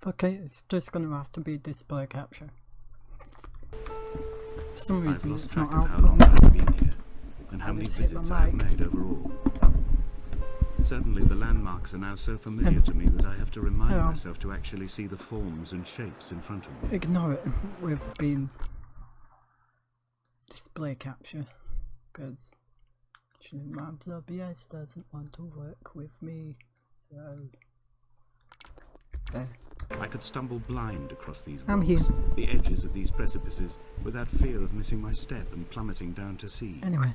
Okay, it's just gonna have to be display capture. For some reason it's not how long output. I've been here, and how I many just hit my visits I have mic. made overall. Certainly the landmarks are now so familiar to me that I have to remind Hello. myself to actually see the forms and shapes in front of me. Ignore it. We've been display capture because Mab's OBS doesn't want to work with me, so there. I could stumble blind across these I'm rocks, here. the edges of these precipices, without fear of missing my step and plummeting down to sea. Anyway,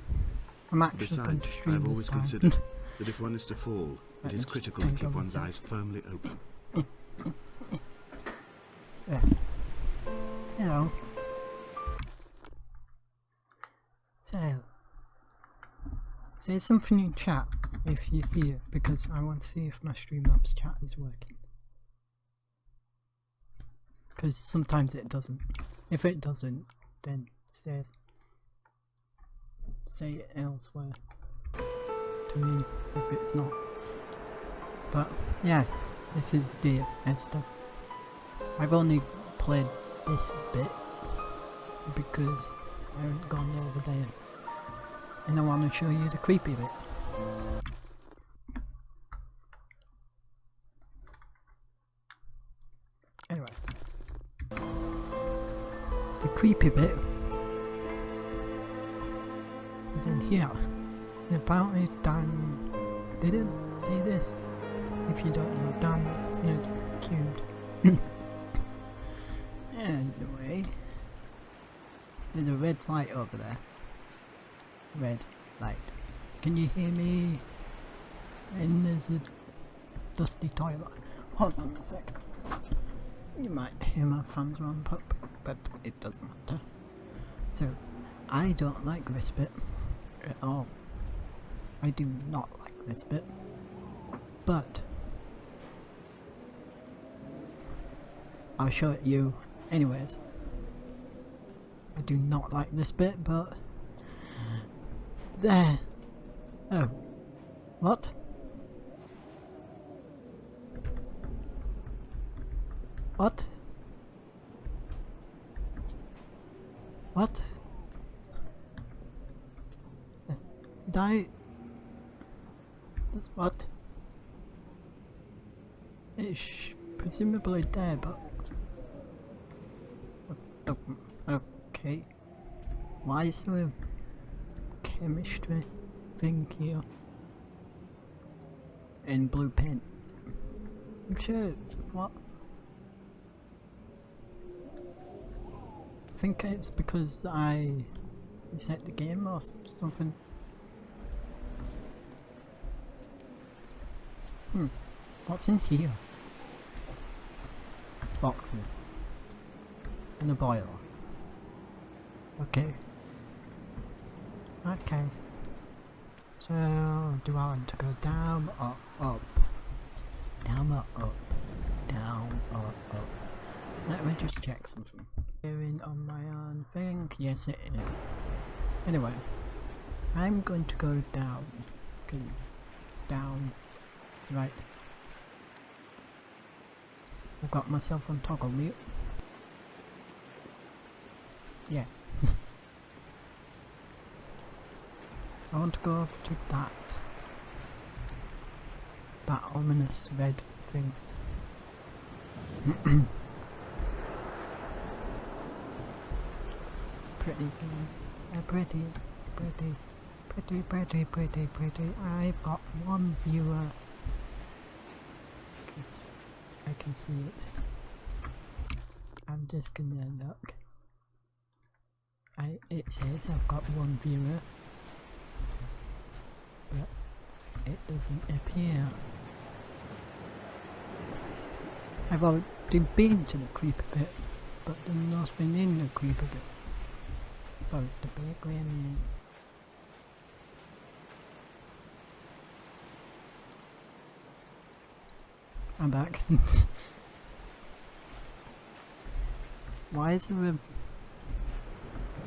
I'm actually going Besides, to I stream have this always time. considered that if one is to fall, Let it me is just critical to think keep of one's myself. eyes firmly open. There. Hello. So, say something in chat if you're here, because I want to see if my Streamlabs chat is working. Because sometimes it doesn't. If it doesn't, then say it elsewhere to me if it's not. But yeah, this is Dear Esther. I've only played this bit because I haven't gone over there, and I want to show you the creepy bit. Anyway, the creepy bit is in here. And apparently Dan didn't see this. If you don't know, Dan is not cute. Anyway, there's a red light over there. Red light. Can you hear me? And there's a dusty toilet. Hold on a second. You might hear my fans ramp up, but it doesn't matter. So, I don't like this bit at all. I do not like this bit. But I'll show it you anyways. I do not like this bit, but there. Oh, what? What? What? Did I? That's what? It's presumably there, but okay. Why is there a chemistry thing here in blue pen? I'm sure. What? I think it's because I set the game or something. What's in here? Boxes. And a boiler. Okay. Okay. So, do I want to go down or up? Down or up? Down or up? Let me just check something. Hearing on my own thing? Yes it is. Anyway, I'm going to go down. Because down is right. I've got myself on toggle mute. Yeah. I want to go over to that ominous red thing. It's pretty pretty. I've got one viewer. Cause I can see it. I'm just gonna look. It says I've got one viewer, but it doesn't appear. I've already been to the creepy bit, but there's nothing in the creepy bit. So the background is. I'm back. Why is there a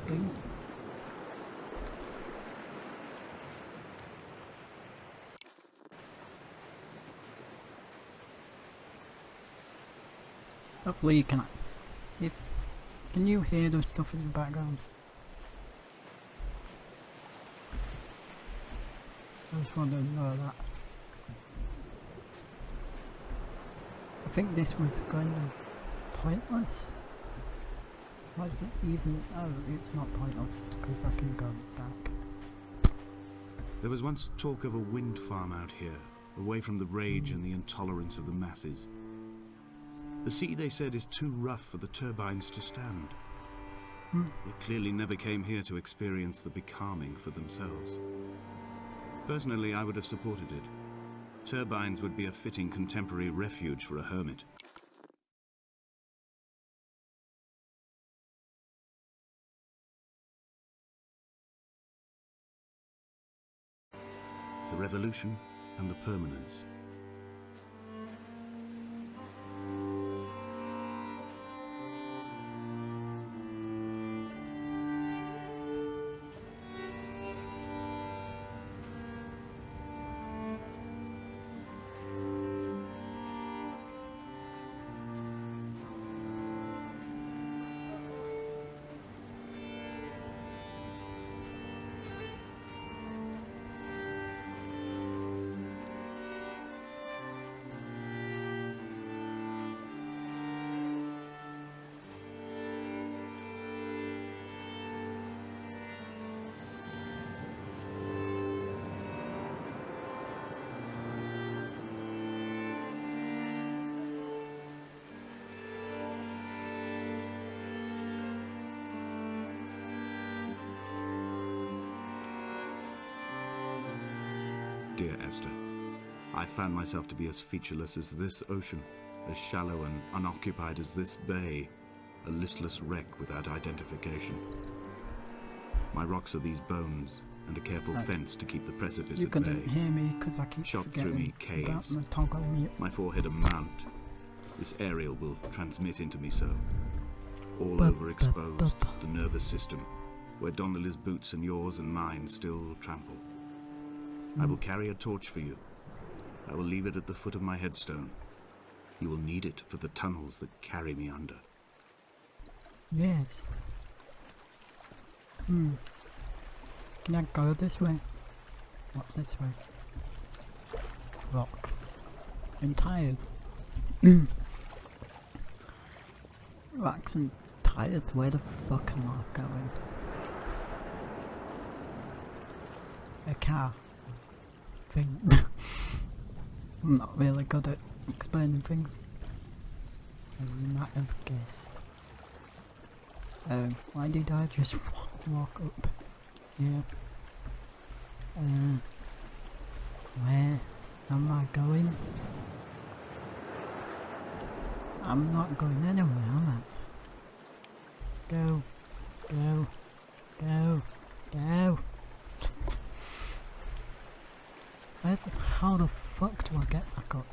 thing? Hopefully you can. Can you hear the stuff in the background? I just want to know that. I think this one's kind of pointless. Why is it even? Oh, it's not pointless because I can go back. There was once talk of a wind farm out here, away from the rage and the intolerance of the masses. The sea, they said, is too rough for the turbines to stand. They clearly never came here to experience the becalming for themselves. Personally, I would have supported it. Turbines would be a fitting contemporary refuge for a hermit. The revolution and the permanence. Dear Esther, I found myself to be as featureless as this ocean, as shallow and unoccupied as this bay, a listless wreck without identification. My rocks are these bones, and a careful fence to keep the precipice You at bay. couldn't hear me because I keep Shot through me forgetting about caves, my toggle mute. my forehead a mount. This aerial will transmit into me so. All Bup, overexposed, bup, bup. the nervous system, where Donnelly's boots and yours and mine still trample. I will carry a torch for you. I will leave it at the foot of my headstone. You will need it for the tunnels that carry me under. Yes. Can I go this way? What's this way? Rocks. And tires. Rocks and tires? Where the fuck am I going? A car. Thing. I'm not really good at explaining things, as you might have guessed. Why did I just walk up here? Where am I going? I'm not going anywhere, am I? Go, go, go, go. How the fuck do I get back up?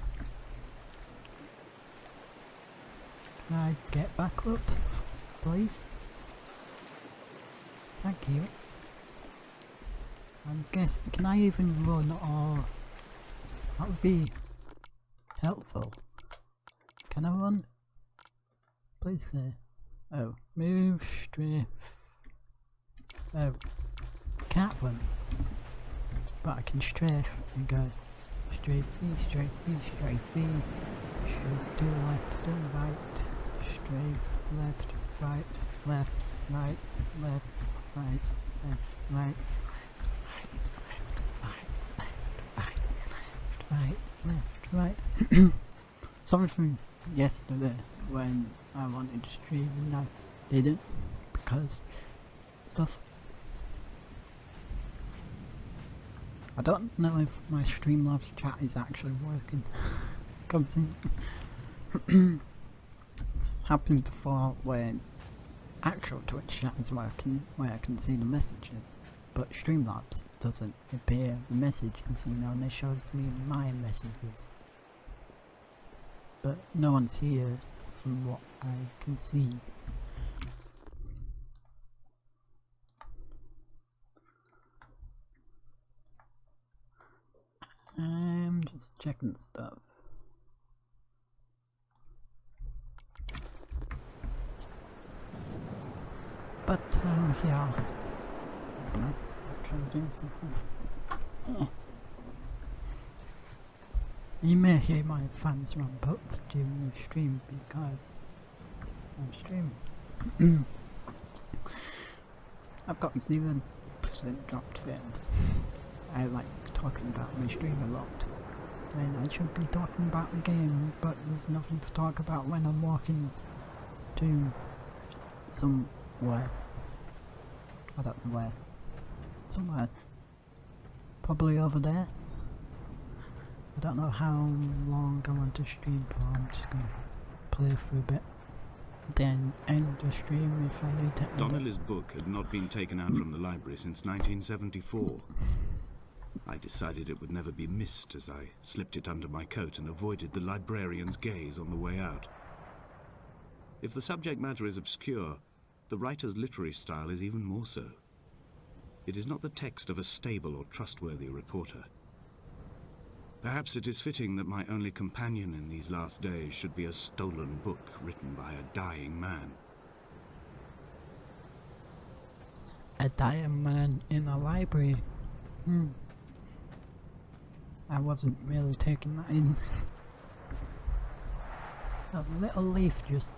Can I get back up, please? Thank you. I guess, can I even run, or that would be helpful. Can I run? Please say. Oh, move straight. Oh, can't run. But I can strafe and go straight B, straight B, straight B, straight to left and right, straight left, right, left, right, left, right, left, right, right, left, right. Sorry for yesterday when I wanted to stream and I didn't because stuff. I don't know if my Streamlabs chat is actually working. It's happened before where actual Twitch chat is working, where I can see the messages, but Streamlabs doesn't appear the messages, you know, and it shows me my messages. But no one's here from what I can see. I'm just checking stuff. but yeah, I'm actually doing something. You may hear my fans ramp up during the stream because I'm streaming. I've got 0% dropped frames. I like talking about my stream a lot. And I should be talking about the game, but there's nothing to talk about when I'm walking to somewhere. I don't know where. Somewhere. Probably over there. I don't know how long I want to stream for. I'm just gonna play for a bit. Then end the stream if I need to end it. Donnelly's book had not been taken out from the library since 1974. I decided it would never be missed as I slipped it under my coat and avoided the librarian's gaze on the way out. If the subject matter is obscure, the writer's literary style is even more so. It is not the text of a stable or trustworthy reporter. Perhaps it is fitting that my only companion in these last days should be a stolen book written by a dying man. A dying man in a library. I wasn't really taking that in. A little leaf just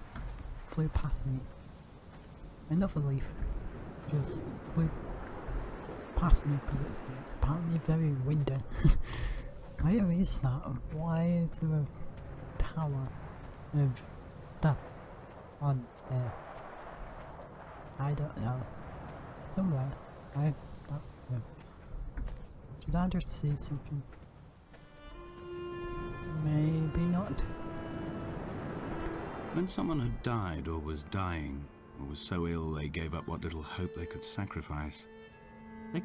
flew past me. Another leaf just flew past me because it's apparently very windy. Where is that? Why is there a tower of stuff on there? I don't know. Somewhere. I don't know. Did I just see something? Maybe not. When someone had died or was dying, or was so ill they gave up what little hope they could sacrifice, they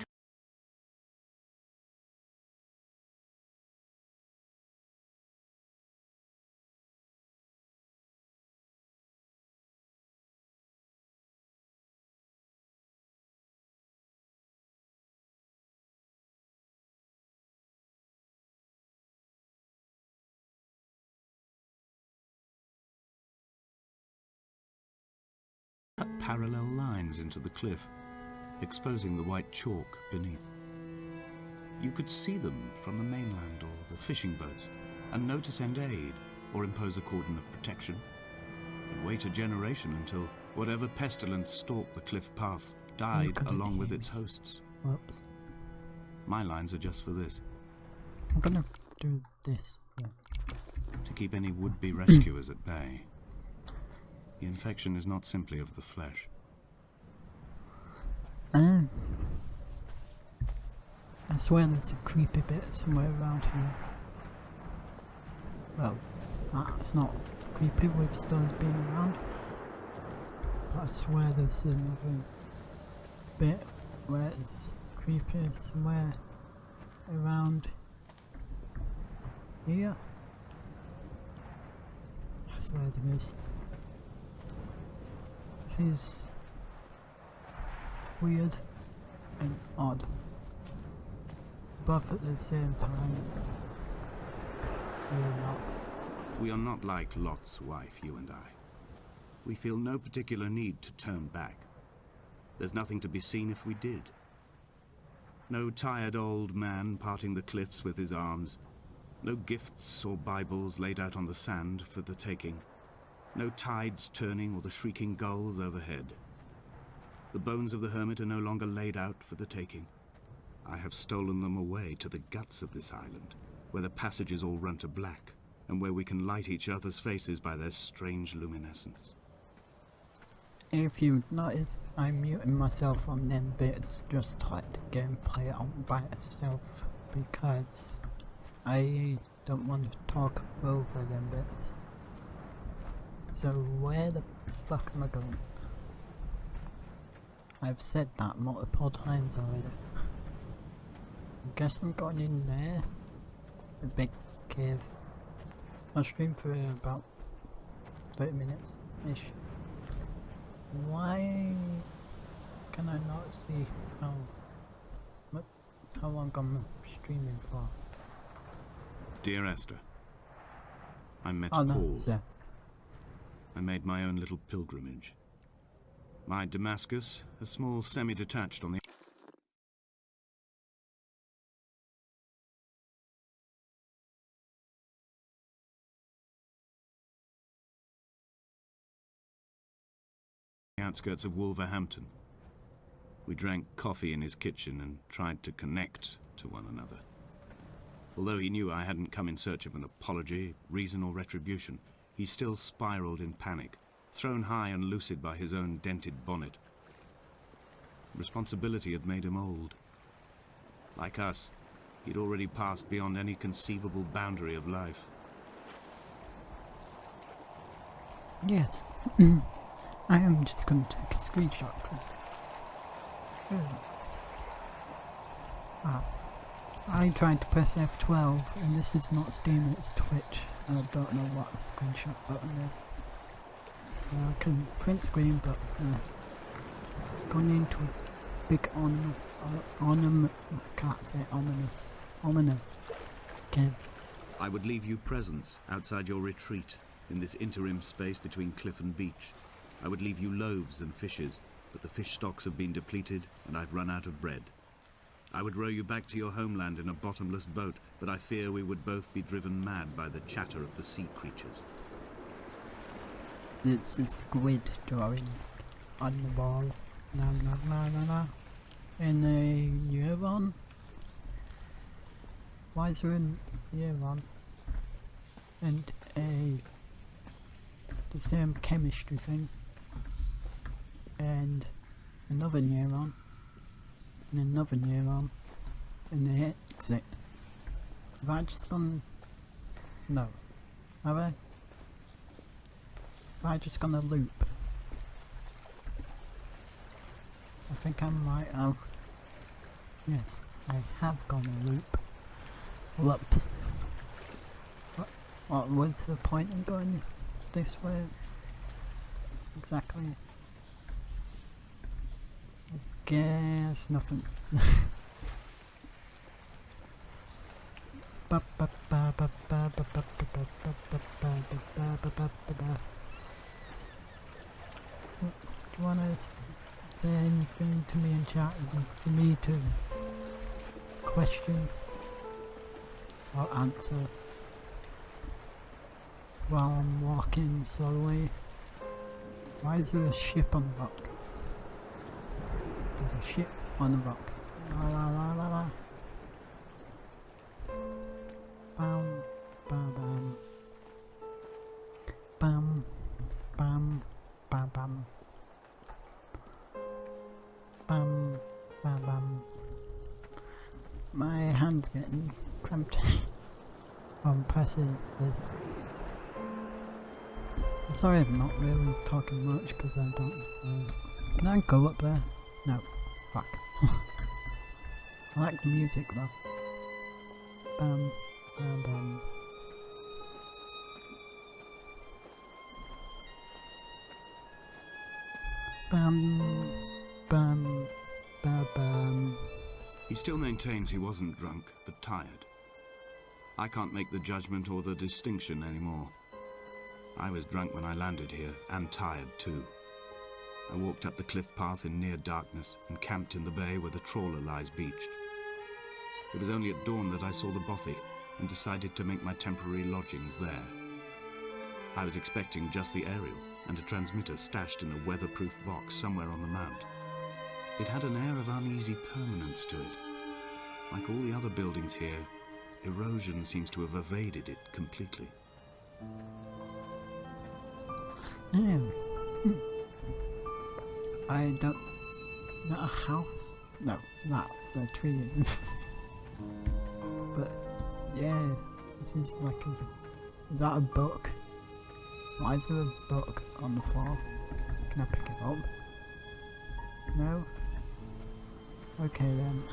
cut parallel lines into the cliff, exposing the white chalk beneath. You could see them from the mainland or the fishing boats, and know to send aid or impose a cordon of protection, and wait a generation until whatever pestilence stalked the cliff paths died along with its hosts. Whoops. My lines are just for this. I'm gonna do this. Yeah. To keep any would-be rescuers at bay. The infection is not simply of the flesh. I swear there's a creepy bit somewhere around here. Well, it's not creepy with stones being around. But I swear there's another bit where it's creepy somewhere around here. I swear there is. This is weird and odd, both at the same time. We are not like Lot's wife, you and I. We feel no particular need to turn back. There's nothing to be seen if we did. No tired old man parting the cliffs with his arms. No gifts or Bibles laid out on the sand for the taking. No tides turning or the shrieking gulls overhead. The bones of the hermit are no longer laid out for the taking. I have stolen them away to the guts of this island, where the passages all run to black, and where we can light each other's faces by their strange luminescence. If you've noticed, I'm muting myself on them bits just to let the game play out by itself, because I don't want to talk over them bits. So where the fuck am I going? I've said that multiple times already. I guess I'm going in there. The big cave. I'll stream for about 30 minutes-ish. Why can I not see how long I'm streaming for? Dear Esther, I met Oh no, Paul. it's there. I made my own little pilgrimage. My Damascus, a small semi-detached on the outskirts of Wolverhampton. We drank coffee in his kitchen and tried to connect to one another. Although he knew I hadn't come in search of an apology, reason or retribution, he still spiraled in panic, thrown high and lucid by his own dented bonnet. Responsibility had made him old. Like us, he'd already passed beyond any conceivable boundary of life. Yes. I am just going to take a screenshot because I tried to press F12 and this is not Steam, it's Twitch. And I don't know what the screenshot button is. I can print screen, but going into a big can't say ominous game. I would leave you presents outside your retreat in this interim space between cliff and beach. I would leave you loaves and fishes, but the fish stocks have been depleted and I've run out of bread. I would row you back to your homeland in a bottomless boat, but I fear we would both be driven mad by the chatter of the sea creatures. It's a squid drawing on the wall. Na na na na na. In a neuron. Why is there a neuron? And the same chemistry thing. And another neuron. And another neuron. And the exit. Have I just gone? No. Have I? Have I just gone a loop? I think I might have. Yes, I have gone a loop. Whoops. What was the point in going this way? Exactly. I guess nothing. Do you want to say anything to me in chat for me to question or answer while I'm walking slowly? Why is there a ship on the rock? There's a ship on the rock. La la la la la. Bam, bam, bam. Bam, bam, bam, bam. Bam, bam, bam. My hand's getting cramped. I'm pressing this. I'm sorry I'm not really talking much because I don't. Can I go up there? No. Fuck. I like the music though. Bam, bam, bam. Bam, bam, bam, bam. He still maintains he wasn't drunk, but tired. I can't make the judgment or the distinction anymore. I was drunk when I landed here, and tired too. I walked up the cliff path in near darkness and camped in the bay where the trawler lies beached. It was only at dawn that I saw the bothy and decided to make my temporary lodgings there. I was expecting just the aerial and a transmitter stashed in a weatherproof box somewhere on the mount. It had an air of uneasy permanence to it. Like all the other buildings here, erosion seems to have evaded it completely. I don't... Is that a house? No, that's a tree. But, yeah, this is like a... Is that a book? Why is there a book on the floor? Can I pick it up? No? Okay then.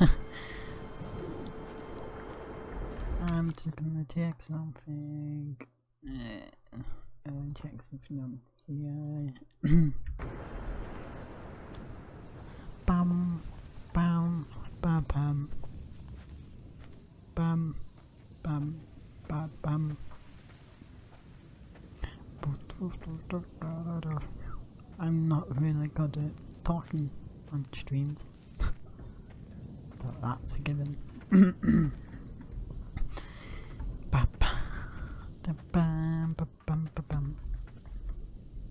I'm just gonna check something. Check something on here. Bam, bam, bam, bam, bam, bam, bam, bam. I'm not really good at talking on streams. But that's a given.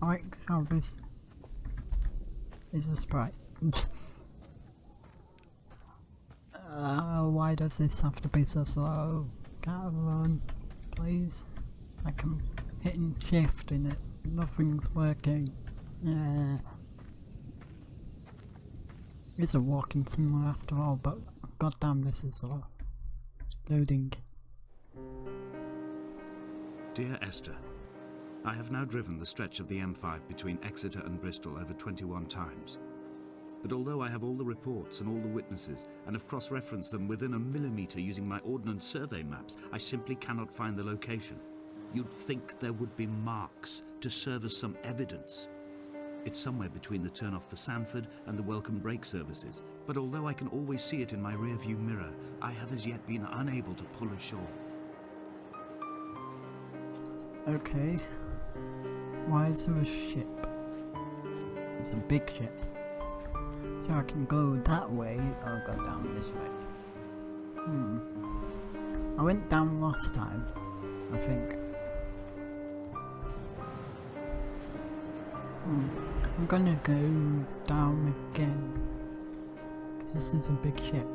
I like how this is a sprite. Why does this have to be so slow? Can't run, please. Like I'm hitting shift in it. Nothing's working. Yeah. It's a walking somewhere after all, but goddamn, this is slow. Loading. Dear Esther, I have now driven the stretch of the M5 between Exeter and Bristol over 21 times. But although I have all the reports and all the witnesses, and have cross-referenced them within a millimetre using my ordnance survey maps, I simply cannot find the location. You'd think there would be marks to serve as some evidence. It's somewhere between the turn-off for Sanford and the welcome brake services, but although I can always see it in my rear-view mirror, I have as yet been unable to pull ashore. Okay. Why is there a ship? It's a big ship. So I can go that way or go down this way. I went down last time, I think. I'm gonna go down again. Because this is a big ship.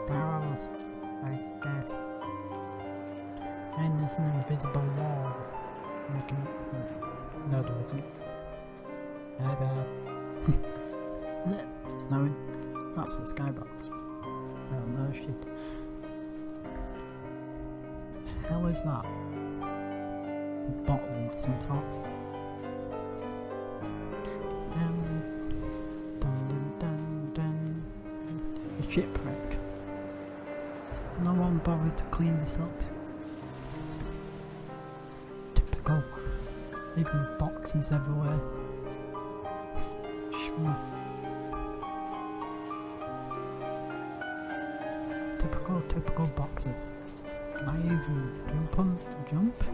Barrels, I guess. And there's an invisible wall. No, there isn't. It's snowing. That's the skybox. Oh no shit. The hell is that? A bottle of some sort. A shipwreck. Has no one bothered to clean this up? Typical. Even boxes everywhere. Typical boxes. Can I even jump?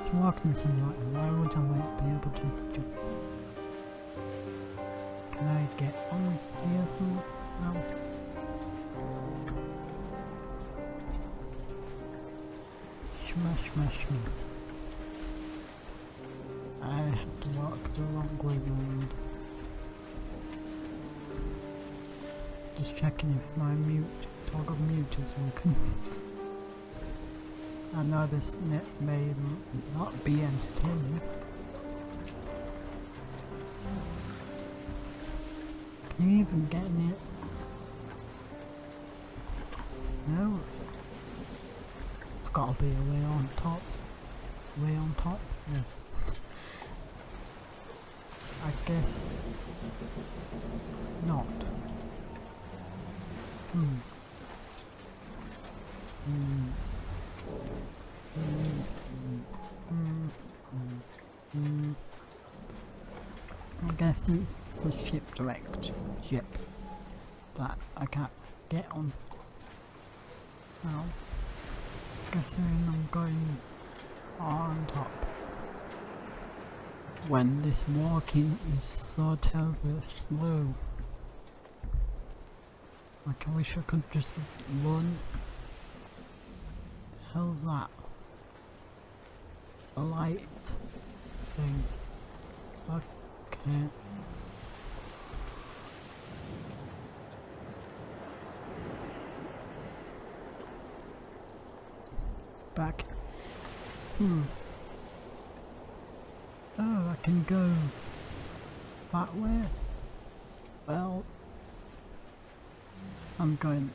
It's walking simulator. Why would I be able to jump? Can I get on here somehow? Smash. I have to walk the long way round. Just checking if my toggle mute is working. I know this net may not be entertaining. Can you even get in it? No. It's gotta be a way on top. Way on top? Yes. I guess not. I guess it's a shipwrecked ship that I can't get on. Now, guessing I'm going on top. When this walking is so terribly slow. Like I wish I could just run. The hell's that? A light thing. Okay. Back. Oh, I can go that way. Well, I'm going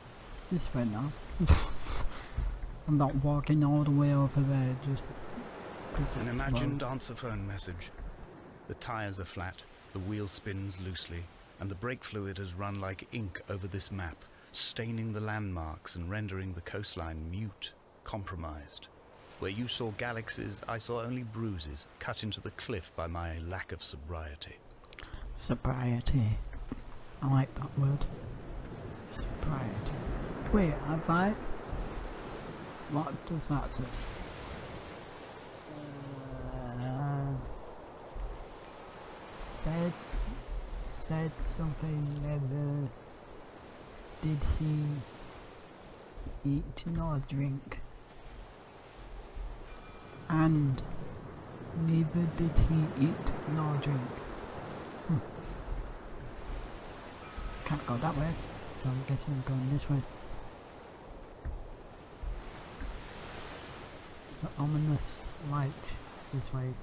this way now. I'm not walking all the way over there just because An it's imagined slow. answer phone message. The tyres are flat, the wheel spins loosely, and the brake fluid has run like ink over this map, staining the landmarks and rendering the coastline mute, compromised. Where you saw galaxies, I saw only bruises cut into the cliff by my lack of sobriety. Sobriety. I like that word. sobriety. Wait, have I? What does that say? Said something never did he eat nor drink, and neither did he eat nor drink. Can't go that way, so I'm guessing I'm going this way. It's an ominous light this way.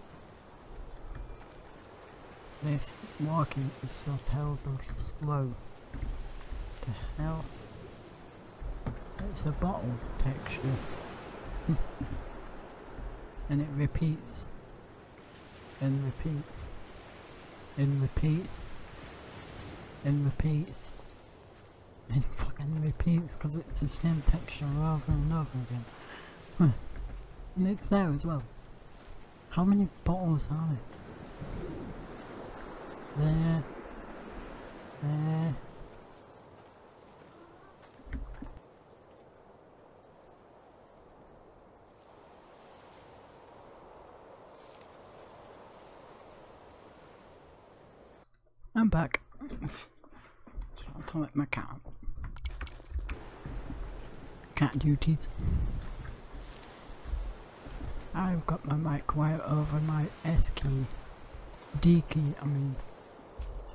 This walking is so terribly slow. The hell? It's a bottle texture. And it repeats. And repeats. And repeats. And repeats. And fucking repeats because it's the same texture over and over again. And it's there as well. How many bottles are there? There. I'm back. Trying to let my cat out. Cat duties. I've got my mic wire over my S key. D key, I mean.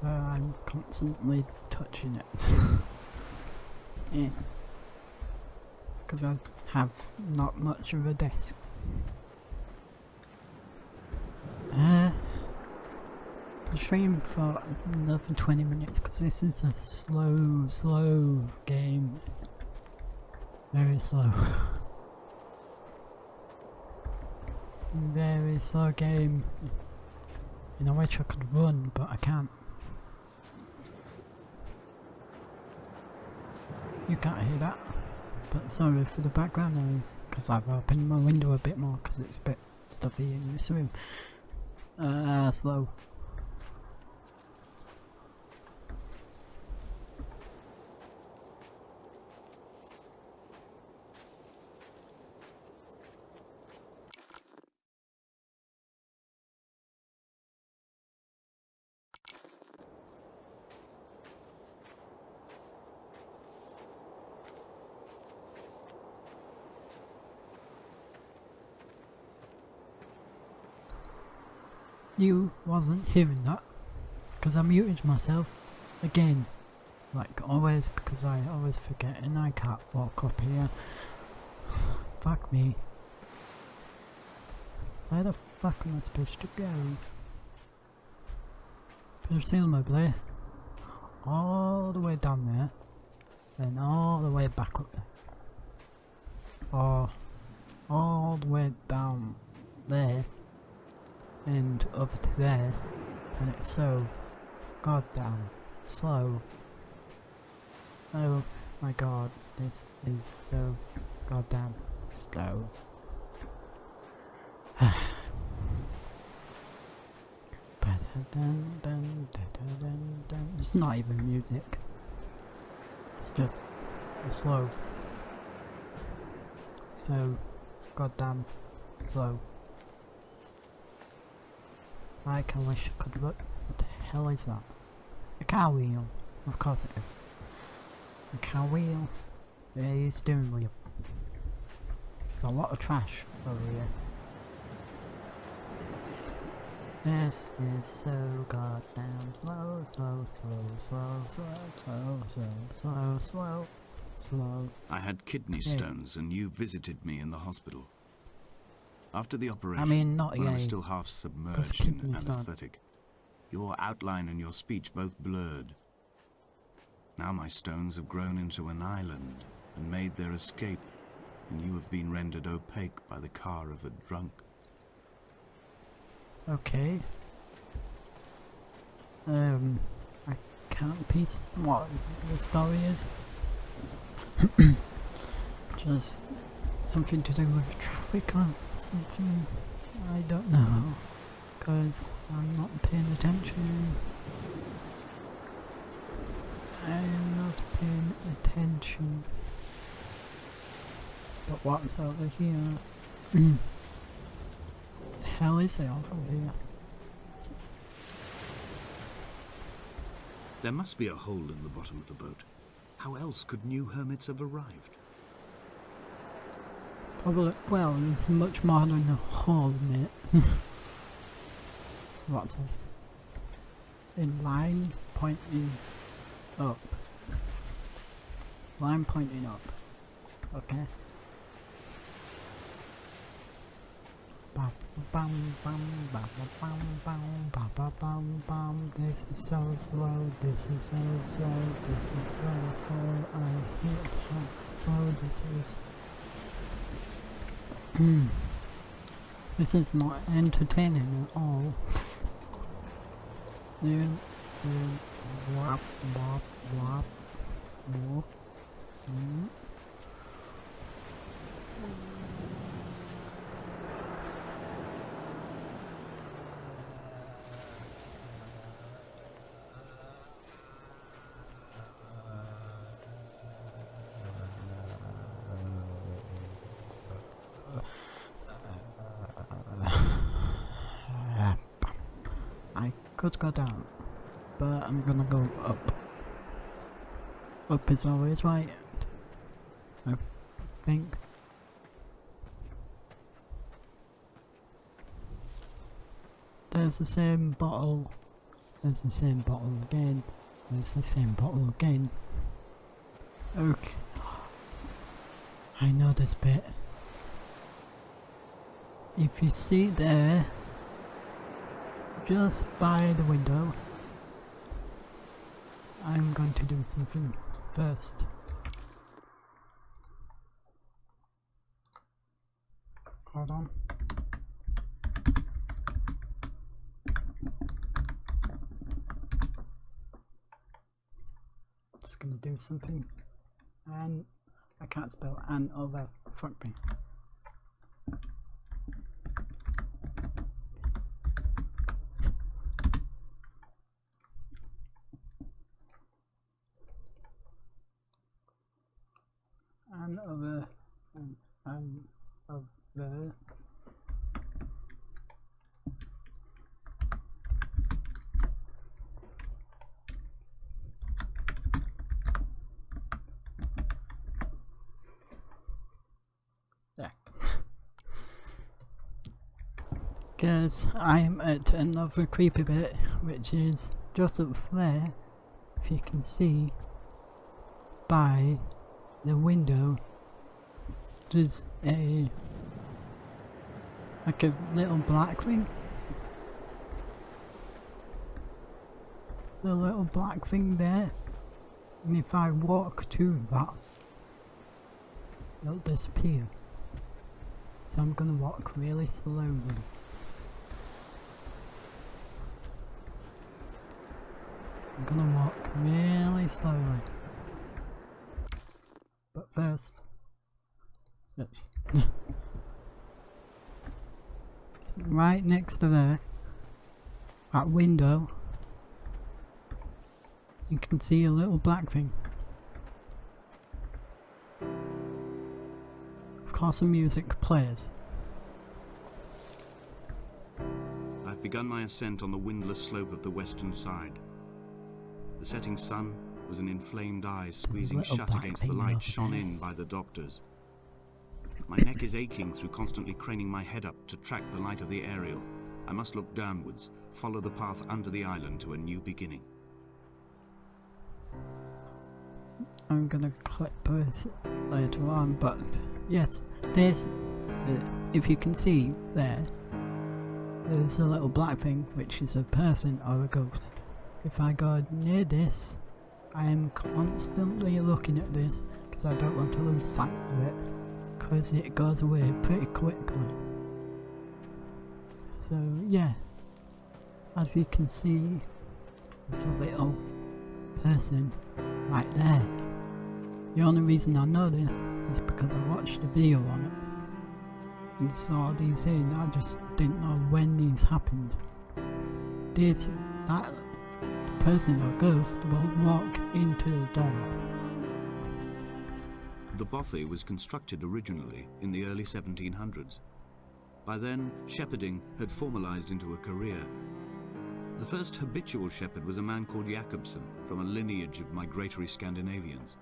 So I'm constantly touching it. Yeah. Because I have not much of a desk. Stream for another 20 minutes because this is a slow game. Very slow. Very slow game. And I wish I could run, but I can't. You can't hear that, but sorry for the background noise because I've opened my window a bit more because it's a bit stuffy in this room. Slow. You wasn't hearing that because I muted myself again, like always, because I always forget and I can't walk up here. Fuck me. Where the fuck am I supposed to go? Presumably all the way down there, then all the way back up there, or all the way down there and up to there, and it's so goddamn slow. Oh my god, this is so goddamn slow. It's not even music, it's just slow. So goddamn slow. Like I wish I could look. What the hell is that? A car wheel. Of course it is. A car wheel. A steering wheel. There's a lot of trash over here. This is so goddamn slow. I had kidney stones and you visited me in the hospital. After the operation, I mean, not when I yay, was still half submerged in anesthetic, your outline and your speech both blurred. Now my stones have grown into an island and made their escape, and you have been rendered opaque by the car of a drunk. Okay. I can't piece what the story is. Just something to do with traffic or something. I don't know, because I'm not paying attention. I'm not paying attention. What's over here? The hell is it over here? There must be a hole in the bottom of the boat. How else could new hermits have arrived? Probably, well, there's much more than a hole in it. So what's this? In line pointing up. Line pointing up. Okay. Bam bam bam bam bam bam bam bam bam bam. This is so slow. This is so slow. This is so slow. I hate how slow this is. This is not entertaining at all. Zoom, zoom, wop, wop, wop, wop. I could go down, but I'm gonna go up. Up is always right, I think. There's the same bottle. There's the same bottle again. There's the same bottle again. Okay. I know this bit. If you see there, just by the window, I'm going to do something first. Hold on. Just gonna do something, and I can't spell "and" over. Fuck me. And over, and over. There. Because I'm at another creepy bit, which is just up there, if you can see, by the window. There's like a little black thing. The little black thing there. And if I walk to that, it'll disappear. So I'm gonna walk really slowly. I'm gonna walk really slowly. But first, let's right next to there, that window, you can see a little black thing. Of course the music plays. I've begun my ascent on the windless slope of the western side. The setting sun was an inflamed eye squeezing shut against the light shone in by the doctors. My neck is aching through constantly craning my head up to track the light of the aerial. I must look downwards, follow the path under the island to a new beginning. I'm gonna clip this later on, but yes, there's, if you can see there, there's a little black thing which is a person or a ghost. If I go near this, I am constantly looking at this because I don't want to lose sight of it, because it goes away pretty quickly. So yeah, as you can see, there's a little person right there. The only reason I know this is because I watched a video on it and saw these in. I just didn't know when these happened. That person or ghost will walk into the door. The bothy was constructed originally in the early 1700s. By then, shepherding had formalized into a career. The first habitual shepherd was a man called Jakobsen, from a lineage of migratory Scandinavians.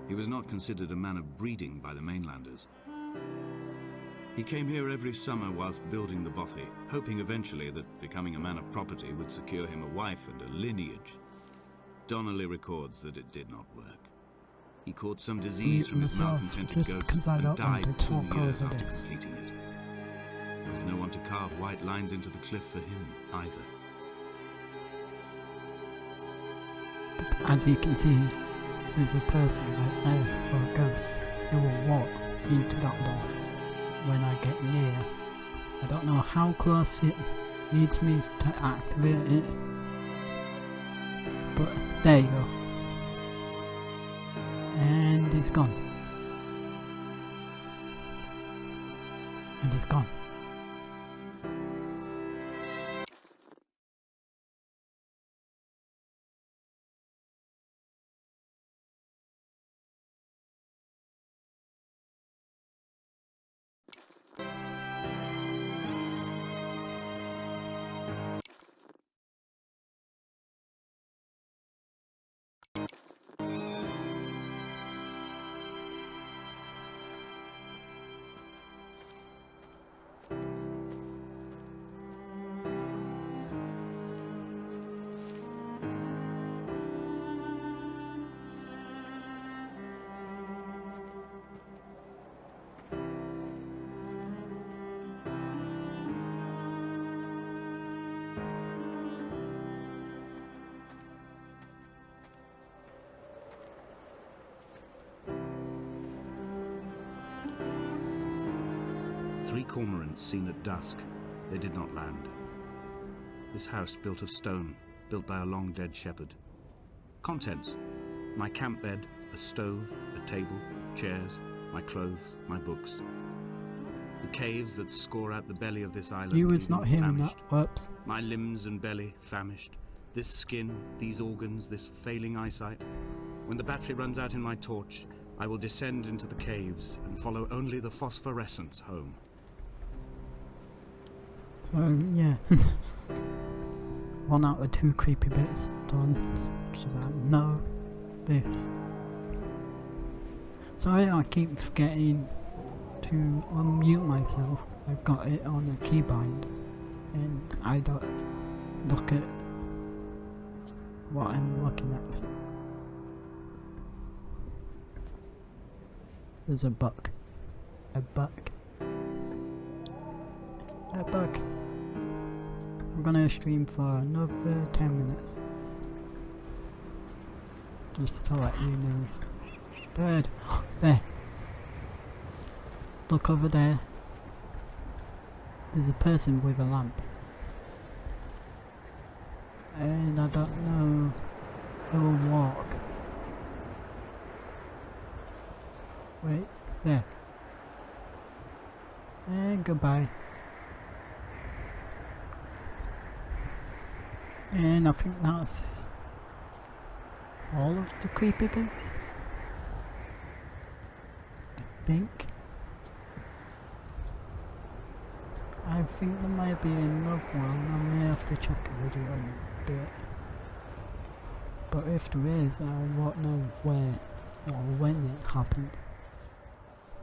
He was not considered a man of breeding by the mainlanders. He came here every summer whilst building the bothy, hoping eventually that becoming a man of property would secure him a wife and a lineage. Donnelly records that it did not work. He caught some disease from his malcontented goats and died 2 years after completing it. There was no one to carve white lines into the cliff for him either. But as you can see, there's a person right there, or a ghost, who will walk into that door when I get near. I don't know how close it needs me to activate it, but there you go. And it's gone. And it's gone. Three cormorants seen at dusk. They did not land. This house built of stone, built by a long-dead shepherd. Contents: my camp bed, a stove, a table, chairs, my clothes, my books. The caves that score out the belly of this island. You was not him, famished. that. Whoops. My limbs and belly famished. This skin, these organs, this failing eyesight. When the battery runs out in my torch, I will descend into the caves and follow only the phosphorescence home. So, yeah. 1 out of 2 creepy bits done. Because I know this. Sorry, I keep forgetting to unmute myself. I've got it on a keybind. And I don't look at what I'm looking at. There's a buck. A buck. A buck. I'm gonna stream for another 10 minutes. Just to let you know. Bird. There. Look over there. There's a person with a lamp. And I don't know who will walk. Wait, there. And goodbye. And I think that's all of the creepy bits. I think there might be another one. I may have to check a video in a bit. But if there is, I won't know where or when it happened.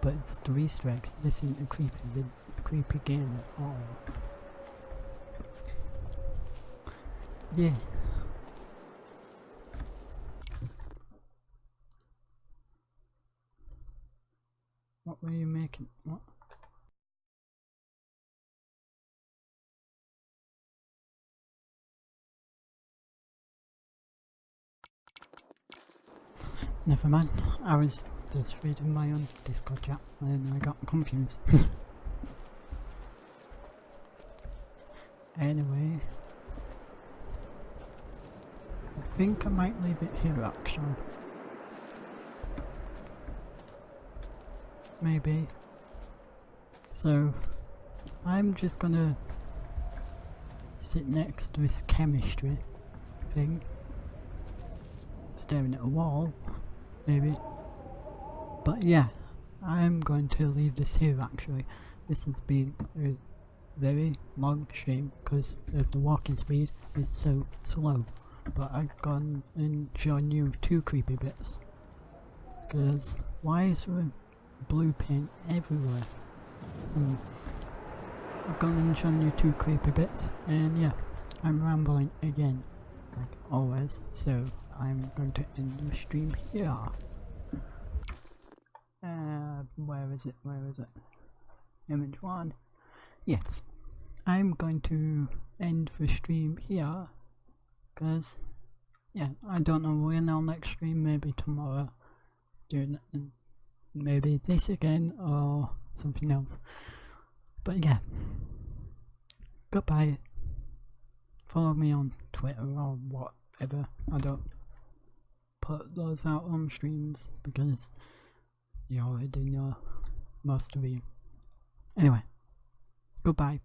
But it's the Easter eggs. This isn't a creepy game at all. Yeah. What were you making? What? Never mind. I was just reading my own Discord chat and I got confused. Anyway. I think I might leave it here actually. Maybe. So, I'm just gonna sit next to this chemistry thing, staring at a wall, maybe. But yeah, I'm going to leave this here actually. This has been a very long stream because of the walking speed is so slow. But I've gone and shown you 2 creepy bits. Because why is there blue paint everywhere? I've gone and shown you 2 creepy bits, and yeah, I'm rambling again, like always, so I'm going to end the stream here. Where is it? Where is it? Image 1. Yes, I'm going to end the stream here, because, yeah, I don't know when I'll next stream, maybe tomorrow, doing maybe this again, or something else. But yeah, goodbye. Follow me on Twitter or whatever. I don't put those out on streams because you already know most of you. Anyway, goodbye.